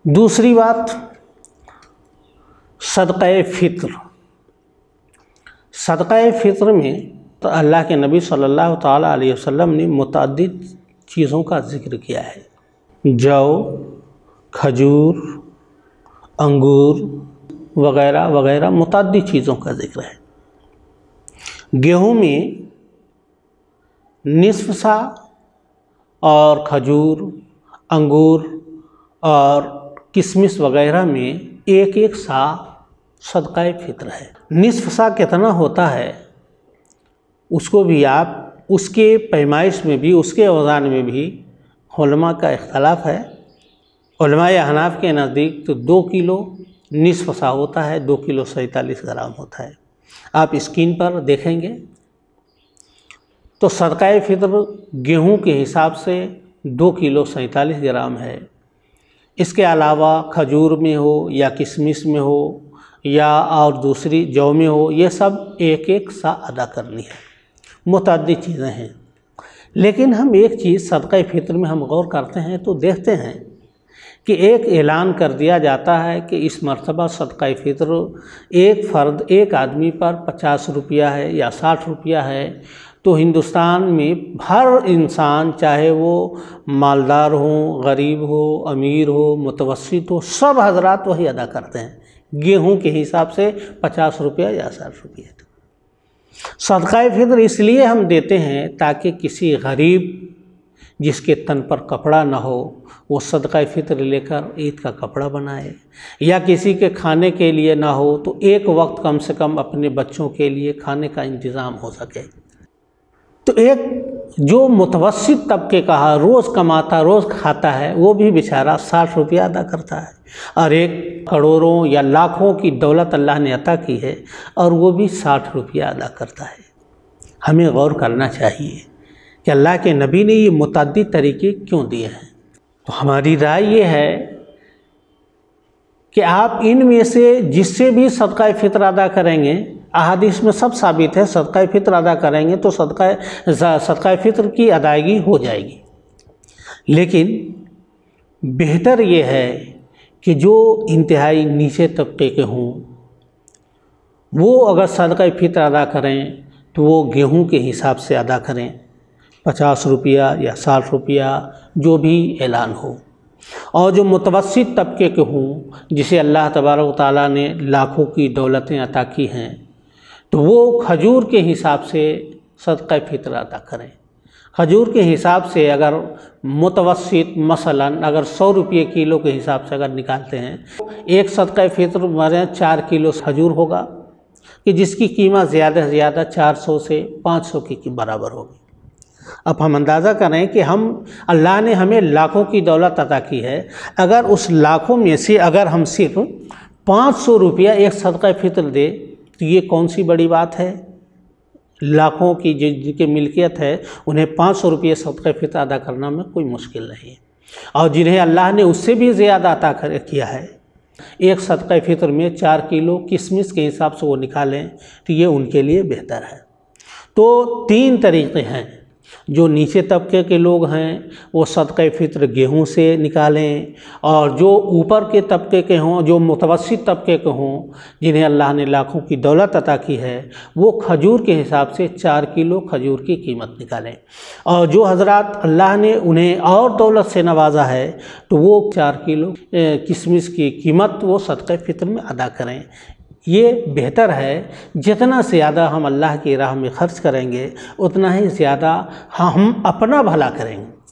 दूसरी बात, सदक़े फ़ित्र। सदक़े फ़ित्र में तो अल्लाह के नबी सल्लल्लाहु ताला अलैहि वसल्लम ने मुतअद्दिद चीज़ों का ज़िक्र किया है। जौ, खजूर, अंगूर वग़ैरह वग़ैरह मुतअद्दिद चीज़ों का ज़िक्र है। गेहूँ में निस्फ़ सा और खजूर, अंगूर और किशमिश वग़ैरह में एक एक सा सदक़े फ़ित्र है। निस्फ़ सा कितना होता है उसको भी आप उसके पैमाइश में भी, उसके औज़ान में भी उलमा का इख्तलाफ है। उलमाए हनाफ के नज़दीक तो 2 किलो निस्फ़ सा होता है, 2 किलो 47 ग्राम होता है। आप स्क्रीन पर देखेंगे तो सदक़े फ़ित्र गेहूं के हिसाब से 2 किलो 47 ग्राम है। इसके अलावा खजूर में हो या किशमिश में हो या और दूसरी जौ में हो, ये सब एक एक सा अदा करनी है। मुतअद्दिद चीज़ें हैं। लेकिन हम एक चीज़ सदक़े फ़ित्र में हम गौर करते हैं तो देखते हैं कि एक ऐलान कर दिया जाता है कि इस मरतबा सदक़े फ़ित्र एक फ़र्द, एक आदमी पर 50 रुपया है या 60 रुपया है। तो हिंदुस्तान में हर इंसान, चाहे वो मालदार हो, गरीब हो, अमीर हो, मुतवस्सित हो, सब हजरात वही अदा करते हैं गेहूं के हिसाब से 50 रुपया या 60 रुपया। सदक़े फ़ित्र इसलिए हम देते हैं ताकि किसी गरीब जिसके तन पर कपड़ा ना हो वो सदक़े फ़ित्र लेकर ईद का कपड़ा बनाए, या किसी के खाने के लिए ना हो तो एक वक्त कम से कम अपने बच्चों के लिए खाने का इंतज़ाम हो सके। तो एक जो मुतवस्सित तबके का रोज़ कमाता रोज़ खाता है वो भी बेचारा 60 रुपया अदा करता है, और एक करोड़ों या लाखों की दौलत अल्लाह ने अता की है और वो भी 60 रुपया अदा करता है। हमें गौर करना चाहिए कि अल्लाह के नबी ने ये मुतअद्दिद तरीके क्यों दिए हैं। तो हमारी राय ये है कि आप इनमें से जिससे भी सदक़े फ़ित्र अदा करेंगे, अहादीस में सब साबित है, सदक़े फ़ित्र अदा करेंगे तो सदक़े फ़ित्र की अदायगी हो जाएगी। लेकिन बेहतर ये है कि जो इंतहाई नीचे तबके के हों वो अगर सदक़े फ़ित्र अदा करें तो वो गेहूं के हिसाब से अदा करें, 50 रुपया या 60 रुपया जो भी ऐलान हो। और जो मुतवस्सित तबके के हों, जिसे अल्लाह तबारक व तआला ने लाखों की दौलतें अता की हैं, तो वो खजूर के हिसाब से सदक़े फ़ित्र अदा करें। खजूर के हिसाब से अगर मुतवस्सित मसलन अगर 100 रुपये किलो के हिसाब से अगर निकालते हैं, एक सदक़े फ़ित्र माने 4 किलो खजूर होगा कि जिसकी कीमत ज़्यादा से ज़्यादा 400 से 500 की बराबर होगी। अब हम अंदाज़ा करें कि हम अल्लाह ने हमें लाखों की दौलत अता की है, अगर उस लाखों में से अगर हम सिर्फ 500 रुपया एक सदक़े फ़ित्र दे तो ये कौन सी बड़ी बात है। लाखों की जिनकी मिल्कियत है उन्हें 500 रुपये सदक़े फ़ित्र अदा करना में कोई मुश्किल नहीं है, और जिन्हें अल्लाह ने उससे भी ज़्यादा अता किया है, एक सदक़े फ़ित्र में 4 किलो किशमिश के हिसाब से वो निकालें तो ये उनके लिए बेहतर है। तो 3 तरीक़े हैं। जो नीचे तबके के लोग हैं वो सदक़े फ़ित्र गेहूं से निकालें, और जो ऊपर के तबके के हों, जो मुतवस्सित तबके के हों, जिन्हें अल्लाह ने लाखों की दौलत अता की है, वो खजूर के हिसाब से 4 किलो खजूर की कीमत निकालें। और जो हजरात अल्लाह ने उन्हें और दौलत से नवाजा है तो वो 4 किलो किशमिश की कीमत वो सदक़े फ़ित्र में अदा करें। ये बेहतर है। जितना ज़्यादा हम अल्लाह की राह में ख़र्च करेंगे उतना ही ज़्यादा हम अपना भला करेंगे।